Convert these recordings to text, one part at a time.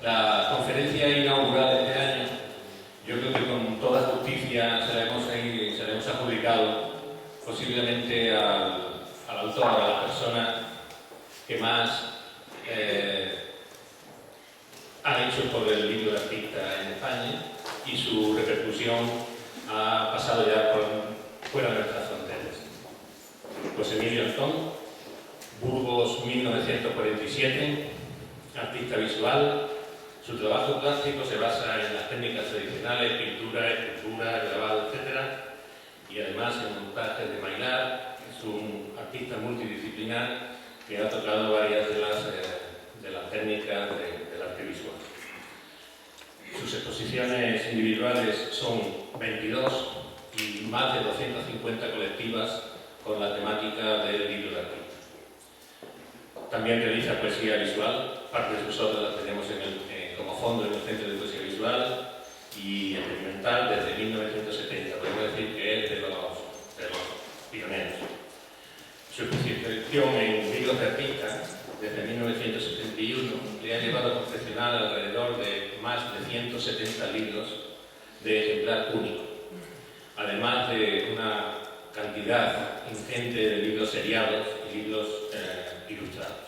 La conferencia inaugural de este año, yo creo que con toda justicia se la hemos adjudicado posiblemente al autor, a la persona que más ha hecho por el libro de artista en España, y su repercusión ha pasado ya fuera de nuestras fronteras. José Emilio Antón, Burgos 1947, artista visual. Su trabajo plástico se basa en las técnicas tradicionales, pintura, escultura, grabado, etc. Y además en montajes de bailar. Es un artista multidisciplinar que ha tocado varias de las técnicas del arte visual. Sus exposiciones individuales son 22 y más de 250 colectivas con la temática del libro de artista. También realiza poesía visual. Parte de sus obras las tenemos como fondo en el Centro de Poesía Visual y experimental desde 1970. Podemos decir que es de los pioneros. Su especialización en libros de artista desde 1971 le ha llevado a confeccionar alrededor de más de 170 libros de ejemplar único, además de una cantidad ingente de libros seriados y libros ilustrados.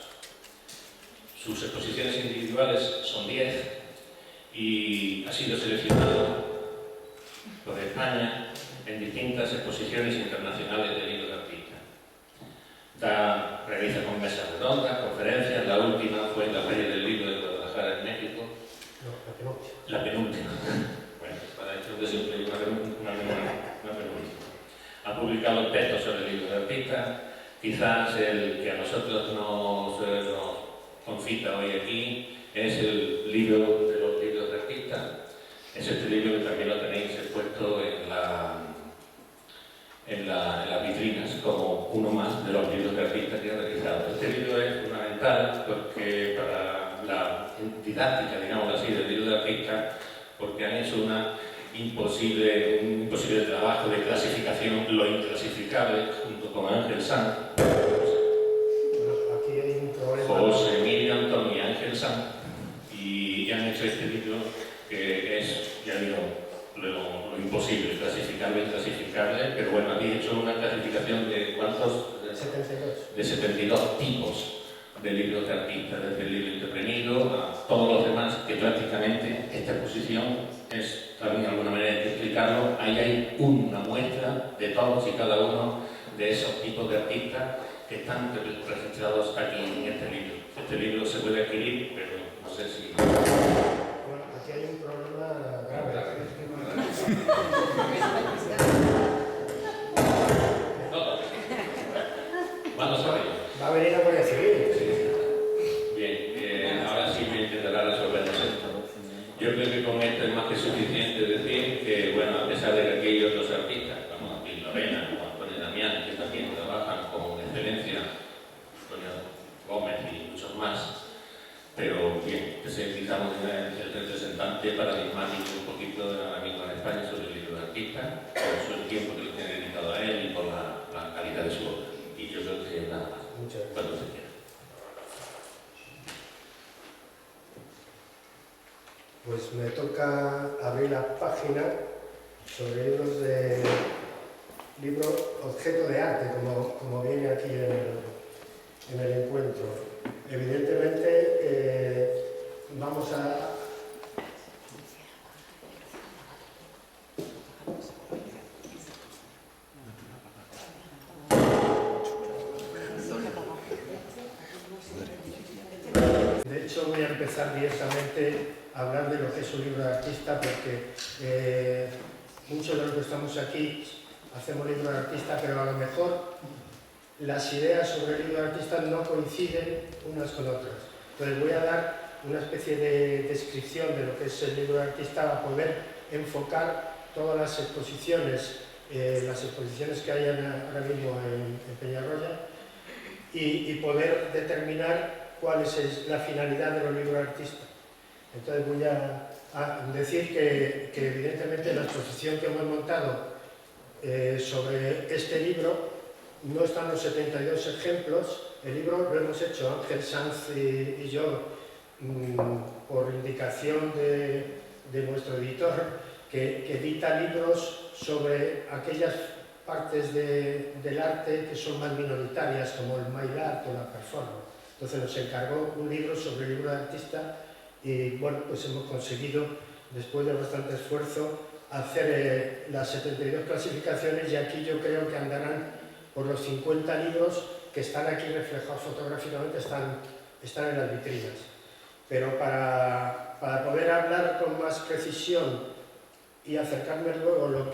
Sus exposiciones individuales son 10 y ha sido seleccionado por España en distintas exposiciones internacionales de libros de artista. Realiza con mesas redondas, conferencias. La última fue en la Feria del Libro de Guadalajara, en México. La penúltima. Bueno, para esto de siempre hay una penúltima. Ha publicado textos sobre libros de artista. Quizás el que a nosotros nos concita hoy aquí es el libro de los libros de artista. Es este libro que también lo tenéis expuesto en las vitrinas como uno más de los libros de artista que ha realizado. Este libro es fundamental porque para la didáctica, digamos así, del libro de artista, porque han hecho un imposible trabajo de clasificación, lo inclasificable, junto con Ángel Sanz, José Emilio Antón y Ángel Sanz, y han hecho este libro que es, ya digo, lo imposible, clasificable e inclasificable, pero bueno, aquí he hecho una clasificación de ¿cuántos? 72. De 72 tipos de libros de artistas, desde el libro intervenido a todos los demás, que prácticamente esta exposición es, también de alguna manera hay que explicarlo, ahí hay una muestra de todos y cada uno de esos tipos de artistas que están registrados aquí en este libro. Este libro se puede adquirir, pero no sé si... Bueno, aquí hay un problema grave. Vamos a ver. Va a venir la Guardia Civil. Sí. Bien, ahora sí me intentará resolver esto. Yo creo que con esto es más que suficiente decir que, bueno, a pesar de que aquí hay otros artistas, como aquí Lorena, como Antonio Damián, que también trabajan con excelencia, Antonio Gómez y muchos más, pero bien, que sea quizás el representante paradigmático un poquito ahora mismo en España sobre el libro de artista, por el tiempo que le tiene dedicado a él y por la calidad de su obra. Y yo creo que nada más. Muchas gracias. Cuando se quiera. Pues me toca abrir la página sobre libro objeto de arte, como viene aquí en el encuentro. Evidentemente vamos a... De hecho, voy a empezar directamente a hablar de lo que es un libro de artista, porque muchos de los que estamos aquí hacemos libro de artista, pero a lo mejor las ideas sobre el libro de artista no coinciden unas con otras. Entonces voy a dar una especie de descripción de lo que es el libro de artista para poder enfocar todas las exposiciones que hay ahora mismo en Peñarroya y poder determinar cuál es la finalidad de los libros de artista. Entonces voy a decir que evidentemente la exposición que hemos montado sobre este libro no están los 72 ejemplos. El libro lo hemos hecho Ángel Sanz y yo por indicación de nuestro editor, que edita libros sobre aquellas partes del arte que son más minoritarias, como el mail art o la performance. Entonces nos encargó un libro sobre el libro de artista y bueno, pues hemos conseguido, después de bastante esfuerzo, hacer las 72 clasificaciones, y aquí yo creo que andarán por los 50 libros que están aquí reflejados fotográficamente, están en las vitrinas. Pero para poder hablar con más precisión y acercarme luego a lo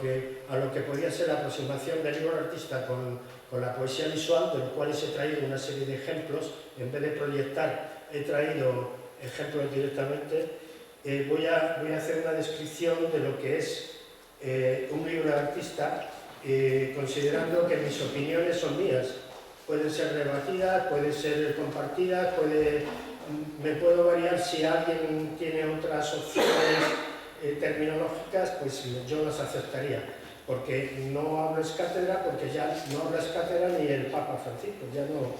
que podía ser la aproximación del libro de artista con la poesía visual, de los cuales he traído una serie de ejemplos, en vez de proyectar he traído ejemplos directamente, voy a hacer una descripción de lo que es un libro de artista, considerando que mis opiniones son mías. Pueden ser rebatidas, pueden ser compartidas, me puedo variar si alguien tiene otras opciones terminológicas, pues yo las aceptaría, porque no hablo es cátedra, porque ya no habla es cátedra ni el Papa Francisco, ya no.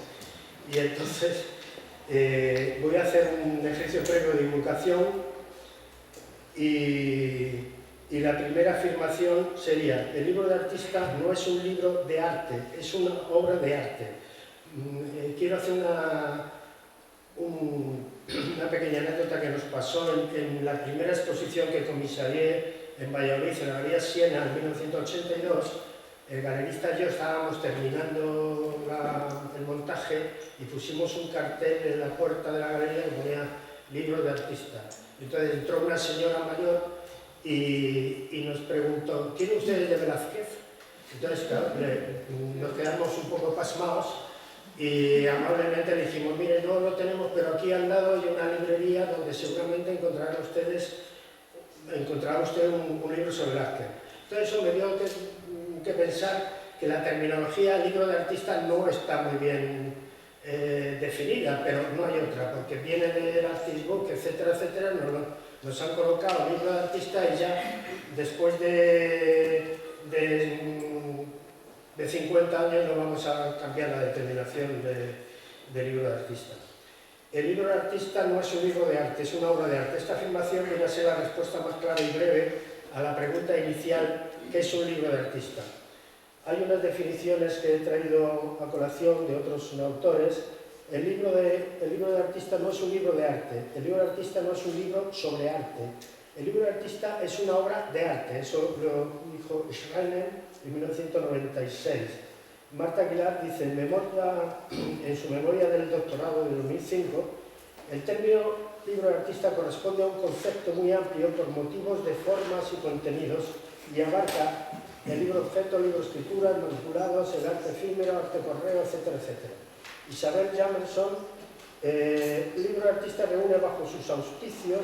Y entonces voy a hacer un ejercicio previo de divulgación y la primera afirmación sería: el libro de artista no es un libro de arte, es una obra de arte. Quiero hacer una pequeña anécdota que nos pasó en la primera exposición que comisarié en Valladolid, en la Galería Siena, en 1982. El galerista y yo estábamos terminando el montaje y pusimos un cartel en la puerta de la galería que ponía libro de artista. Entonces entró una señora mayor y nos preguntó: ¿tiene ustedes de Velázquez? Entonces, claro, nos quedamos un poco pasmados y amablemente le dijimos: mire, no lo tenemos, pero aquí al lado hay una librería donde seguramente encontrará usted un libro sobre Velázquez. Entonces eso me dio que pensar que la terminología libro de artista no está muy bien definida, pero no hay otra, porque viene del artist book, etcétera, etcétera. Nos han colocado libro de artista y ya después de 50 años no vamos a cambiar la determinación de libro de artista. El libro de artista no es un libro de arte, es una obra de arte. Esta afirmación viene a ser la respuesta más clara y breve a la pregunta inicial: ¿qué es un libro de artista? Hay unas definiciones que he traído a colación de otros autores. El libro de artista no es un libro de arte, el libro de artista no es un libro sobre arte. El libro de artista es una obra de arte, eso lo dijo Schreiner en 1996. Marta Aguilar dice en su memoria del doctorado de 2005: el término libro de artista corresponde a un concepto muy amplio por motivos de formas y contenidos y abarca el libro objeto, libro escritura, manipulados, el arte efímero, arte correo, etcétera, etcétera. Isabel Jamerson: libro de artista reúne bajo sus auspicios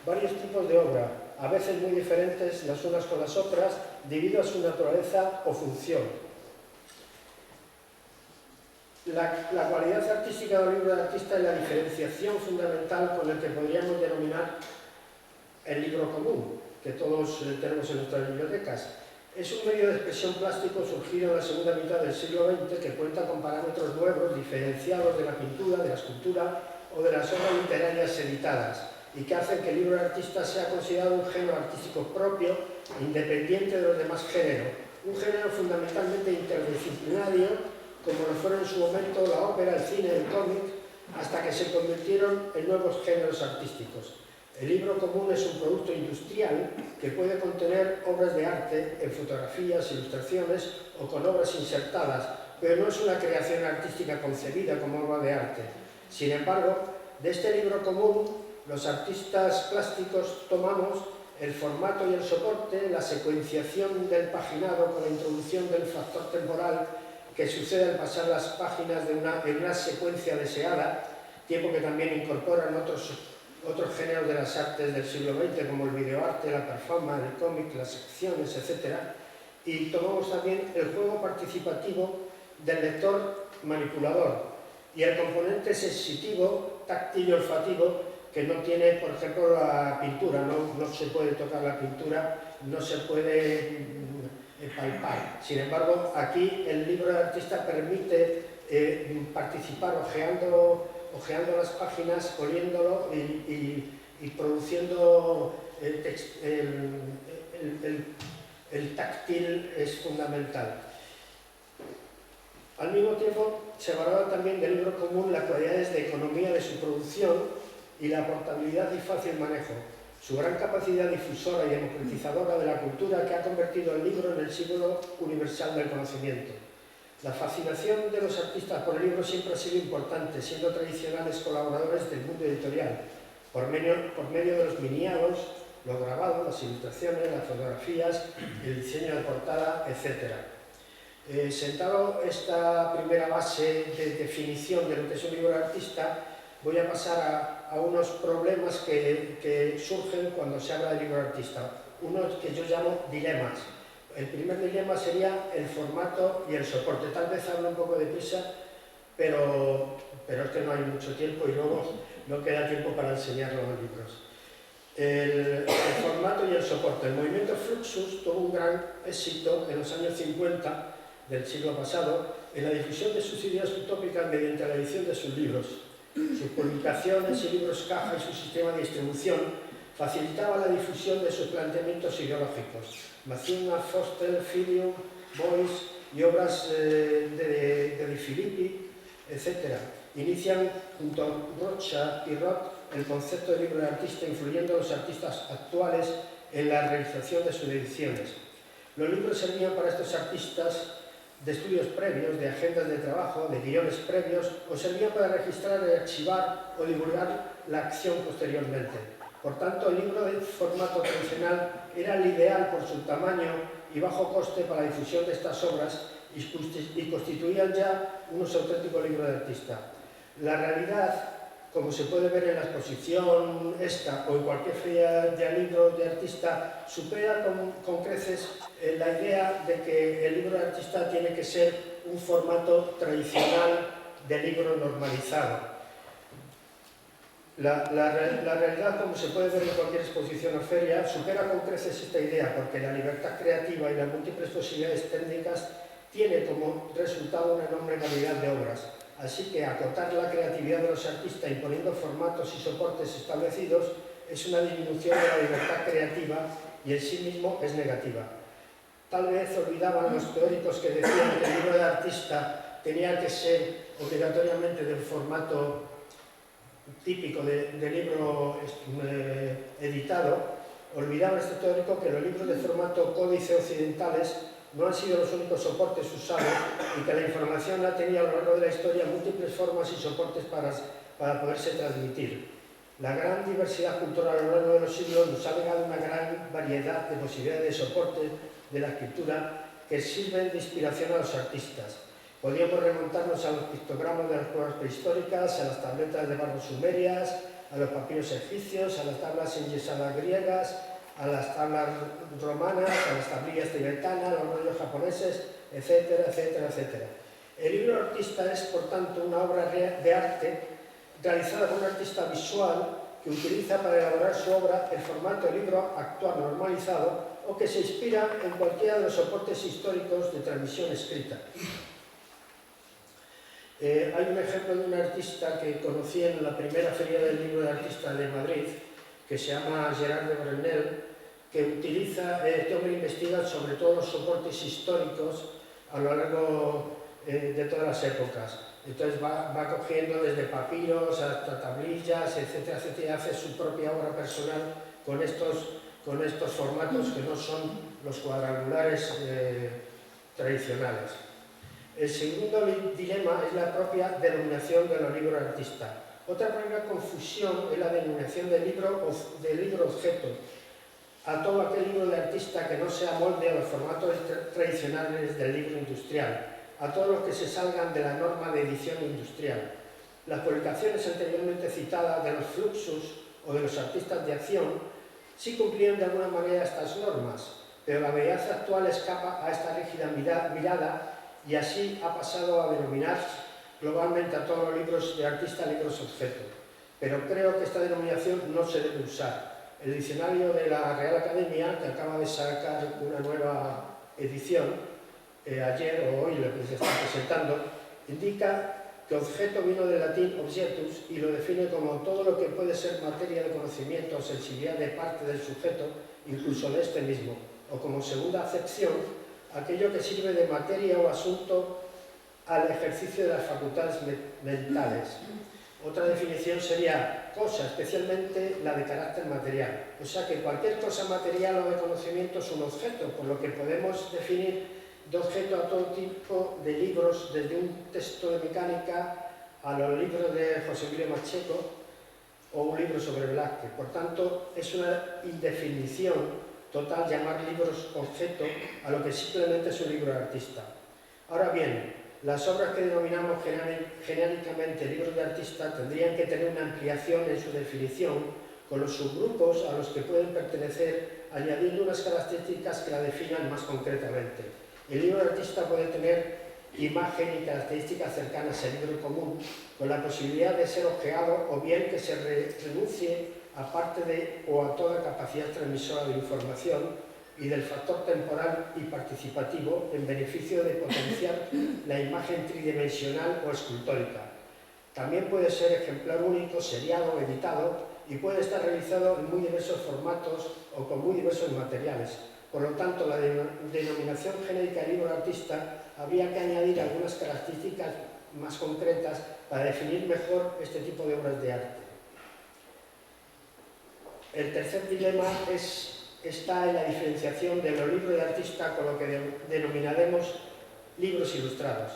varios tipos de obra, a veces muy diferentes las unas con las otras, debido a su naturaleza o función. La cualidad artística del libro de artista es la diferenciación fundamental con el que podríamos denominar el libro común, que todos tenemos en nuestras bibliotecas. Es un medio de expresión plástico surgido en la segunda mitad del siglo XX que cuenta con parámetros nuevos, diferenciados de la pintura, de la escultura o de las obras literarias editadas, y que hacen que el libro de artista sea considerado un género artístico propio, independiente de los demás géneros, un género fundamentalmente interdisciplinario, como lo fueron en su momento la ópera, el cine, el cómic, hasta que se convirtieron en nuevos géneros artísticos. El libro común es un producto industrial que puede contener obras de arte en fotografías, ilustraciones o con obras insertadas, pero no es una creación artística concebida como obra de arte. Sin embargo, de este libro común, los artistas plásticos tomamos el formato y el soporte, la secuenciación del paginado con la introducción del factor temporal que sucede al pasar las páginas en una secuencia deseada, tiempo que también incorporan otros géneros de las artes del siglo XX, como el videoarte, la performance, el cómic, las secciones, etc. Y tomamos también el juego participativo del lector manipulador y el componente sensitivo, táctil y olfativo, que no tiene, por ejemplo, la pintura. No se puede tocar la pintura, no se puede palpar. Sin embargo, aquí el libro de artista permite participar ojeando las páginas, oliéndolo y y produciendo el táctil es fundamental. Al mismo tiempo, se valora también del libro común las cualidades de economía de su producción y la portabilidad y fácil manejo, su gran capacidad difusora y democratizadora de la cultura que ha convertido el libro en el símbolo universal del conocimiento. La fascinación de los artistas por el libro siempre ha sido importante, siendo tradicionales colaboradores del mundo editorial, por medio de los miniados, los grabados, las ilustraciones, las fotografías, el diseño de portada, etc. Sentado esta primera base de definición de lo que es un libro de artista, voy a pasar a unos problemas que surgen cuando se habla de libro de artista, unos que yo llamo dilemas. El primer dilema sería el formato y el soporte. Tal vez hablo un poco deprisa, pero es que no hay mucho tiempo y luego no queda tiempo para enseñar los libros. El formato y el soporte. El movimiento Fluxus tuvo un gran éxito en los años 50 del siglo pasado en la difusión de sus ideas utópicas mediante la edición de sus libros. Sus publicaciones y libros caja y su sistema de distribución facilitaba la difusión de sus planteamientos ideológicos. Mazzina, Foster, Filium, Boyce y obras de Di Filippi, etc. Inician junto a Rocha y Roth el concepto de libro de artista, influyendo a los artistas actuales en la realización de sus ediciones. Los libros servían para estos artistas de estudios previos, de agendas de trabajo, de guiones previos, o servían para registrar, archivar o divulgar la acción posteriormente. Por tanto, el libro de formato tradicional era el ideal por su tamaño y bajo coste para la difusión de estas obras y constituían ya unos auténticos libros de artista. La realidad, como se puede ver en la exposición esta o en cualquier feria de libros de artista, supera con creces la idea de que el libro de artista tiene que ser un formato tradicional de libro normalizado. La realidad, como se puede ver en cualquier exposición o feria, supera con creces esta idea, porque la libertad creativa y las múltiples posibilidades técnicas tiene como resultado una enorme variedad de obras. Así que acotar la creatividad de los artistas imponiendo formatos y soportes establecidos es una disminución de la libertad creativa y en sí mismo es negativa. Tal vez olvidaban los teóricos que decían que el libro de artista tenía que ser obligatoriamente del formato típico de libro editado. Olvidaban este teórico que los libros de formato códice occidentales no han sido los únicos soportes usados y que la información ha tenido a lo largo de la historia múltiples formas y soportes para poderse transmitir. La gran diversidad cultural a lo largo de los siglos nos ha legado una gran variedad de posibilidades de soporte de la escritura que sirven de inspiración a los artistas. Podríamos remontarnos a los pictogramas de las cuevas prehistóricas, a las tabletas de barro sumerias, a los papiros egipcios, a las tablas enyesadas griegas, a las tablas romanas, a las tablillas tibetanas, a los rollos japoneses, etcétera, etcétera, etcétera. El libro artista es, por tanto, una obra de arte realizada por un artista visual que utiliza para elaborar su obra el formato de libro actual normalizado o que se inspira en cualquiera de los soportes históricos de transmisión escrita. Hay un ejemplo de un artista que conocí en la primera feria del libro de artista de Madrid, que se llama Gerard de Brunel, que utiliza, este hombre investiga sobre todos los soportes históricos a lo largo de todas las épocas. Entonces va cogiendo desde papiros hasta tablillas, etcétera, etcétera, y hace su propia obra personal con estos formatos que no son los cuadrangulares tradicionales. El segundo dilema es la propia denominación de los libros de artista. Otra primera confusión es la denominación de libro objeto a todo aquel libro de artista que no se amolde a los formatos tradicionales del libro industrial, a todos los que se salgan de la norma de edición industrial. Las publicaciones anteriormente citadas de los Fluxus o de los artistas de acción sí cumplían de alguna manera estas normas, pero la realidad actual escapa a esta rígida mirada y así ha pasado a denominar globalmente a todos los libros de artista libros objeto. Pero creo que esta denominación no se debe usar. El diccionario de la Real Academia, que acaba de sacar una nueva edición, ayer o hoy lo que se está presentando, indica que objeto vino del latín objectus y lo define como todo lo que puede ser materia de conocimiento o sensibilidad de parte del sujeto, incluso de este mismo, o como segunda acepción, aquello que sirve de materia o asunto al ejercicio de las facultades mentales. Otra definición sería cosa, especialmente la de carácter material. O sea que cualquier cosa material o de conocimiento es un objeto, por lo que podemos definir de objeto a todo tipo de libros, desde un texto de mecánica a los libros de José Emilio Macheco o un libro sobre Velázquez. Por tanto, es una indefinición total llamar libros objeto a lo que simplemente es un libro de artista. Ahora bien, las obras que denominamos genéricamente libros de artista tendrían que tener una ampliación en su definición con los subgrupos a los que pueden pertenecer, añadiendo unas características que la definan más concretamente. El libro de artista puede tener imagen y características cercanas al libro común, con la posibilidad de ser ojeado o bien que se renuncie a parte de o a toda capacidad transmisora de información y del factor temporal y participativo en beneficio de potenciar la imagen tridimensional o escultórica. También puede ser ejemplar único, seriado, editado y puede estar realizado en muy diversos formatos o con muy diversos materiales. Por lo tanto, la denominación genérica de libro de artista habría que añadir algunas características más concretas para definir mejor este tipo de obras de arte. El tercer dilema está en la diferenciación de los libros de artista con lo que denominaremos libros ilustrados.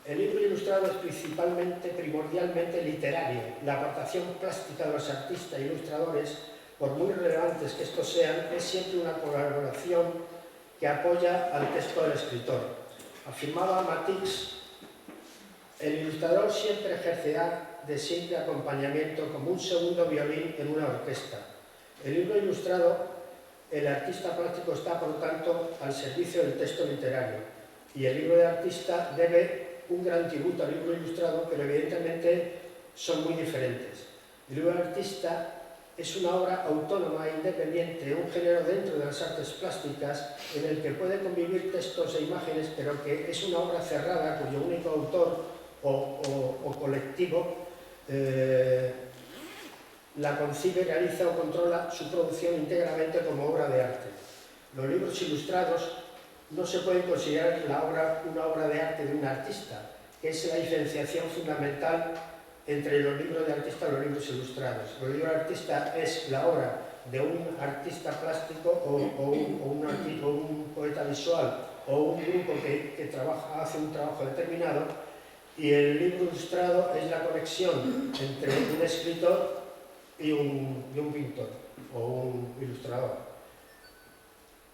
El libro ilustrado es primordialmente literario. La aportación plástica de los artistas e ilustradores, por muy relevantes que estos sean, es siempre una colaboración que apoya al texto del escritor. Afirmaba Matisse, el ilustrador siempre ejercerá de simple acompañamiento como un segundo violín en una orquesta. El libro ilustrado, el artista plástico está, por tanto, al servicio del texto literario, y el libro de artista debe un gran tributo al libro ilustrado, pero evidentemente son muy diferentes. El libro de artista es una obra autónoma e independiente, un género dentro de las artes plásticas en el que puede convivir textos e imágenes, pero que es una obra cerrada cuyo único autor o colectivo la concibe, realiza o controla su producción íntegramente como obra de arte. Los libros ilustrados no se puede considerar una obra de arte de un artista, que es la diferenciación fundamental entre los libros de artista y los libros ilustrados. Los libros de artista es la obra de un artista plástico o un poeta visual o un grupo que hace un trabajo determinado, y el libro ilustrado es la conexión entre un escritor y un pintor o un ilustrador.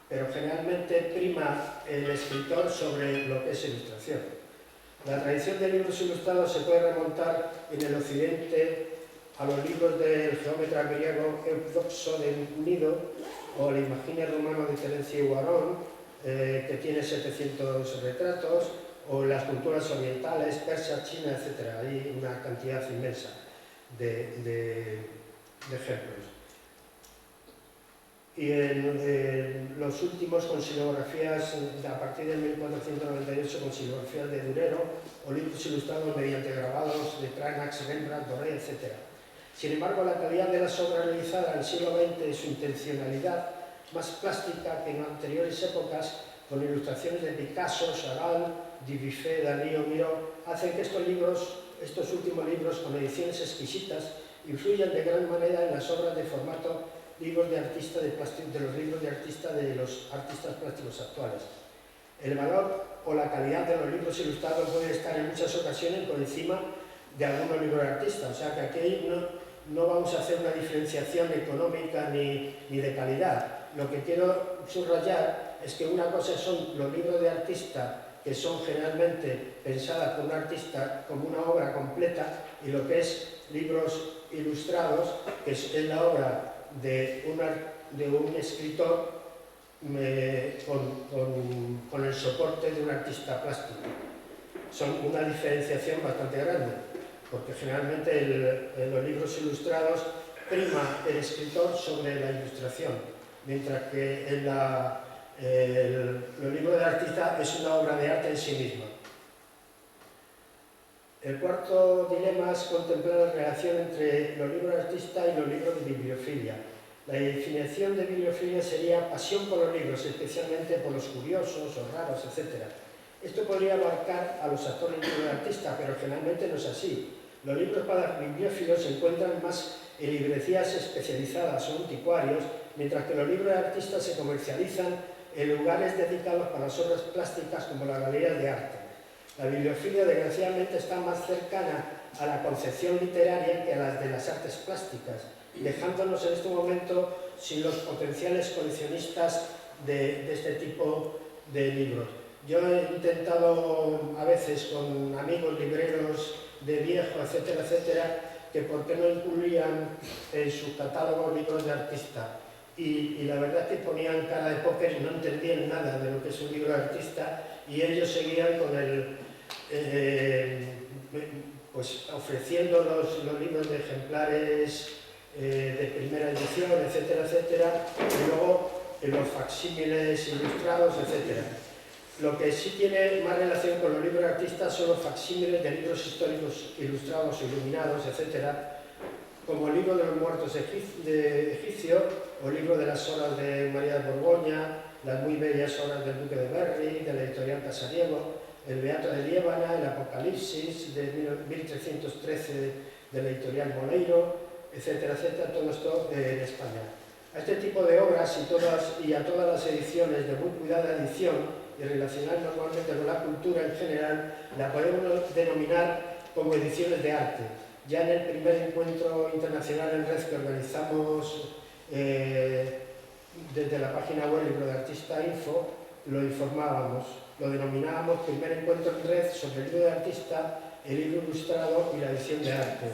Pero generalmente prima el escritor sobre lo que es ilustración. La tradición de libros ilustrados se puede remontar en el occidente a los libros del geómetra griego Eudoxo de Nido o el Imagine romano de Terencio y Guarón, que tiene 700 retratos, o las culturas orientales, Persia, China, etc. Hay una cantidad inmensa de ejemplos. Y en los últimos con silografías, a partir de 1498, con silografías de Durero, o libros ilustrados mediante grabados de Cranax, Rembrandt, Doré, etc. Sin embargo, la calidad de las obras realizadas en el siglo XX y su intencionalidad más plástica que en anteriores épocas, con ilustraciones de Picasso, Chagall, Dubuffet, Dalí o Miró, hacen que estos últimos libros, con ediciones exquisitas, influyan de gran manera en las obras de formato libros de artista de los libros de artista de los artistas plásticos actuales. El valor o la calidad de los libros ilustrados puede estar en muchas ocasiones por encima de algunos libros de artista, o sea que aquí no vamos a hacer una diferenciación económica ni de calidad. Lo que quiero subrayar es que una cosa son los libros de artista, que son generalmente pensadas por un artista como una obra completa, y lo que es libros ilustrados, que es la obra de un escritor con el soporte de un artista plástico. Son una diferenciación bastante grande, porque generalmente en los libros ilustrados prima el escritor sobre la ilustración, mientras que en los libros de artista es una obra de arte en sí misma. El cuarto dilema es contemplar la relación entre los libros de artista y los libros de bibliofilia. La definición de bibliofilia sería pasión por los libros, especialmente por los curiosos o raros, etc. Esto podría abarcar a los autores de libros de artista, pero generalmente no es así. Los libros para bibliófilos se encuentran más en librerías especializadas o anticuarios, mientras que los libros de artistas se comercializan en lugares dedicados para las obras plásticas como las galerías de arte. La bibliofilia, desgraciadamente, está más cercana a la concepción literaria que a las de las artes plásticas, dejándonos en este momento sin los potenciales coleccionistas de este tipo de libros. Yo he intentado a veces con amigos libreros de viejo, etcétera, etcétera, que por qué no incluían en su catálogo libros de artista. Y la verdad es que ponían cara de póker y no entendían nada de lo que es un libro de artista, y ellos seguían con pues ofreciendo los libros de ejemplares de primera edición, etcétera, etcétera, y luego los facsímiles ilustrados, etcétera. Lo que sí tiene más relación con los libros de artistas son los facsímiles de libros históricos ilustrados, iluminados, etcétera, como el libro de los muertos de Egipcio, o el libro de las horas de María de Borgoña, las muy bellas horas del Duque de Berry, de la editorial Casariego, el Beato de Liébana, el Apocalipsis de 1313 de la editorial Moleiro, etcétera, etcétera, todo esto en España. A este tipo de obras y a todas las ediciones de muy cuidada edición y relacionadas normalmente con la cultura en general, la podemos denominar como ediciones de arte. Ya en el primer encuentro internacional en red que organizamos desde la página web Libro de Artista Info, lo informábamos, lo denominábamos primer encuentro en red sobre el libro de artista, el libro ilustrado y la edición de arte.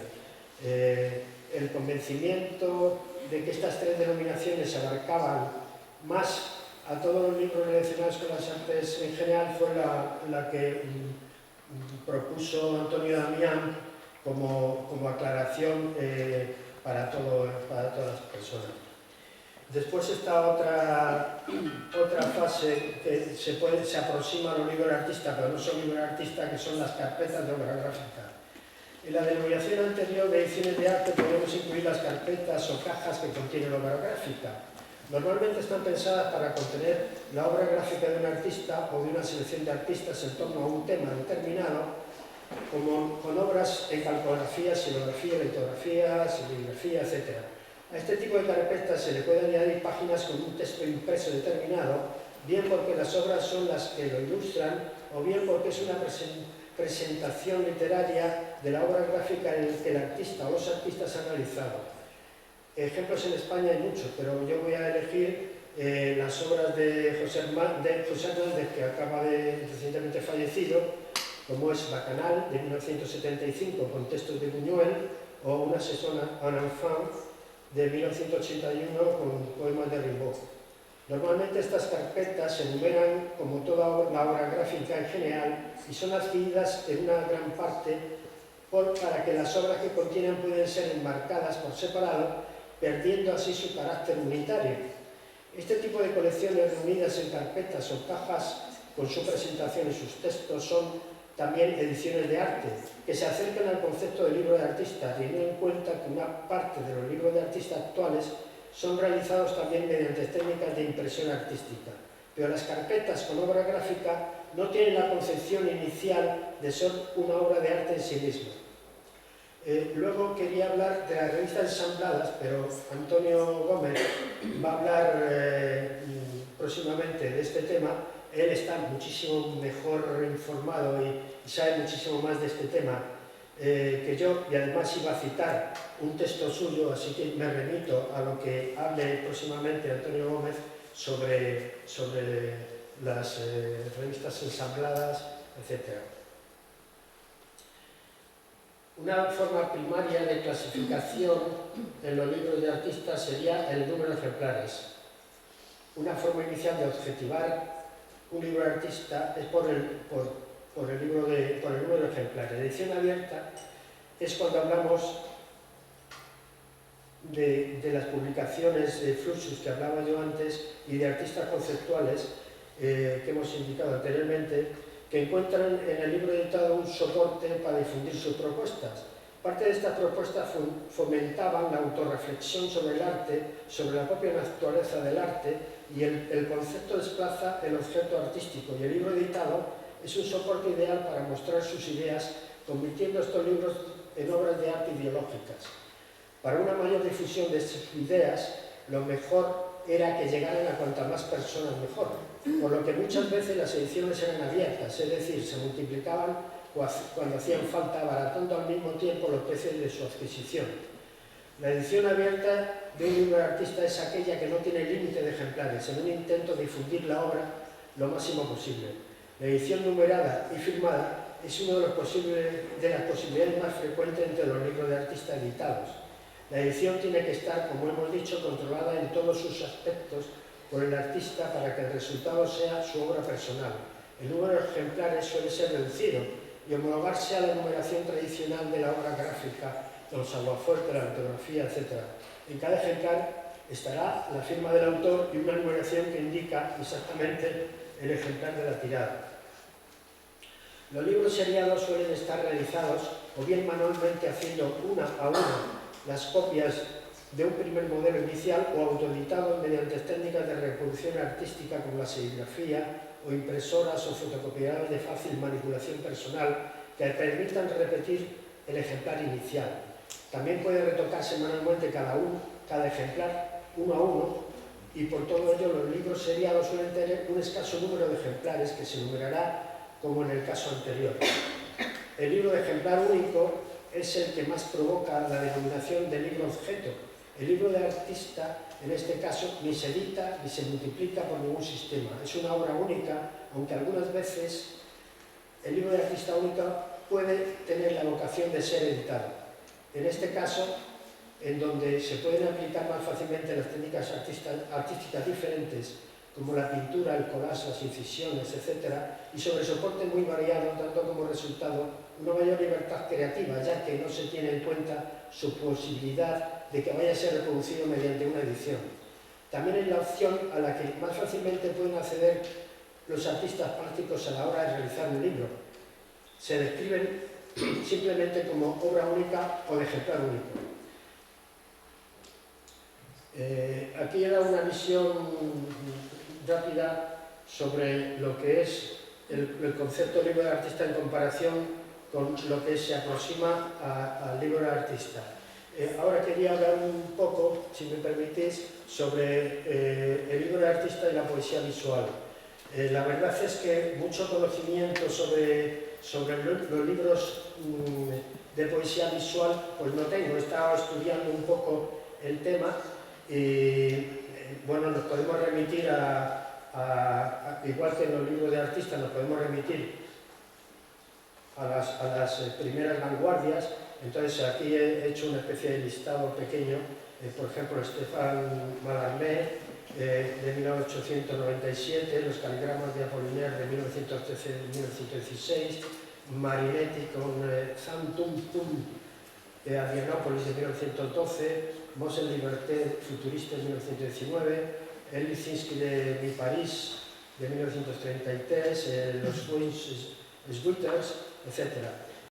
El convencimiento de que estas tres denominaciones abarcaban más a todos los libros relacionados con las artes en general fue la que propuso Antonio Damián como aclaración para todas las personas. Después está otra fase que se aproxima a los libros de artista, pero no son libros de artista, que son las carpetas de obra gráfica. En la denominación anterior de ediciones de arte podemos incluir las carpetas o cajas que contienen obra gráfica. Normalmente están pensadas para contener la obra gráfica de un artista o de una selección de artistas en torno a un tema determinado, como con obras en calcografía, xilografía, litografía, serigrafía, etc. A este tipo de carpetas se le puede añadir páginas con un texto impreso determinado, bien porque las obras son las que lo ilustran, o bien porque es una presentación literaria de la obra gráfica en la que el artista o los artistas han realizado. Ejemplos en España hay muchos, pero yo voy a elegir las obras de José Hernández, que acaba de recientemente fallecido, como es Bacanal, de 1975, con textos de Buñuel, o Una saison en enfant, de 1981, con poemas de Rimbaud. Normalmente estas carpetas se enumeran como toda la obra gráfica en general y son adquiridas en una gran parte para que las obras que contienen pueden ser enmarcadas por separado, perdiendo así su carácter unitario. Este tipo de colecciones reunidas en carpetas o cajas con su presentación y sus textos son también ediciones de arte, que se acercan al concepto de libro de artista, teniendo en cuenta que una parte de los libros de artista actuales son realizados también mediante técnicas de impresión artística. Pero las carpetas con obra gráfica no tienen la concepción inicial de ser una obra de arte en sí misma. Luego quería hablar de las revistas ensambladas, pero Antonio Gómez va a hablar próximamente de este tema. Él está muchísimo mejor informado y sabe muchísimo más de este tema que yo, y además iba a citar un texto suyo, así que me remito a lo que hable próximamente Antonio Gómez sobre las revistas ensambladas, etc. Una forma primaria de clasificación en los libros de artistas sería el número de ejemplares. Una forma inicial de objetivar un libro de artista es por el número de ejemplares. La edición abierta es cuando hablamos de las publicaciones de Fluxus que hablaba yo antes y de artistas conceptuales que hemos indicado anteriormente, que encuentran en el libro editado un soporte para difundir sus propuestas. Parte de estas propuestas fomentaban la autorreflexión sobre el arte, sobre la propia naturaleza del arte, y el concepto desplaza el objeto artístico, y el libro editado es un soporte ideal para mostrar sus ideas, convirtiendo estos libros en obras de arte ideológicas. Para una mayor difusión de sus ideas, lo mejor era que llegaran a cuantas más personas mejor, por lo que muchas veces las ediciones eran abiertas, es decir, se multiplicaban cuando hacían falta, abaratando al mismo tiempo los precios de su adquisición. La edición abierta de un libro de artista es aquella que no tiene límite de ejemplares, en un intento de difundir la obra lo máximo posible. La edición numerada y firmada es una de las posibilidades más frecuentes entre los libros de artista editados. La edición tiene que estar, como hemos dicho, controlada en todos sus aspectos por el artista para que el resultado sea su obra personal. El número de ejemplares suele ser reducido y homologarse a la numeración tradicional de la obra gráfica, los aguafuertes, la litografía, etc. En cada ejemplar estará la firma del autor y una numeración que indica exactamente el ejemplar de la tirada. Los libros seriados suelen estar realizados o bien manualmente haciendo una a una las copias de un primer modelo inicial o autoeditados mediante técnicas de reproducción artística como la serigrafía o impresoras o fotocopiadoras de fácil manipulación personal que permitan repetir el ejemplar inicial. También puede retocarse manualmente cada ejemplar uno a uno, y por todo ello los libros seriados suelen tener un escaso número de ejemplares que se numerará como en el caso anterior. El libro de ejemplar único es el que más provoca la denominación de libro objeto. El libro de artista, en este caso, ni se edita ni se multiplica por ningún sistema. Es una obra única, aunque algunas veces el libro de artista único puede tener la vocación de ser editado. En este caso, en donde se pueden aplicar más fácilmente las técnicas artísticas diferentes, como la pintura, el collage, las incisiones, etc., y sobre soporte muy variado, dando como resultado una mayor libertad creativa, ya que no se tiene en cuenta su posibilidad de que vaya a ser reproducido mediante una edición. También es la opción a la que más fácilmente pueden acceder los artistas plásticos a la hora de realizar un libro. Se describen simplemente como obra única o de ejemplar único. Aquí era una visión rápida sobre lo que es el concepto de libro de artista en comparación con lo que se aproxima al libro de artista. Ahora quería hablar un poco, si me permitís, sobre el libro de artista y la poesía visual. La verdad es que mucho conocimiento sobre los libros de poesía visual pues no tengo. He estado estudiando un poco el tema y bueno, nos podemos remitir igual que en los libros de artista, nos podemos remitir a las primeras vanguardias. Entonces aquí he hecho una especie de listado pequeño, por ejemplo Stéphane Mallarmé de 1897, los caligramas de Apollinaire de 1913-1916, Marinetti con San Tum Tum de Adrianópolis de 1912, Mosel Liberté futurista de 1919, El Lisinski de Mi París de 1933, los Wins Switters, etc.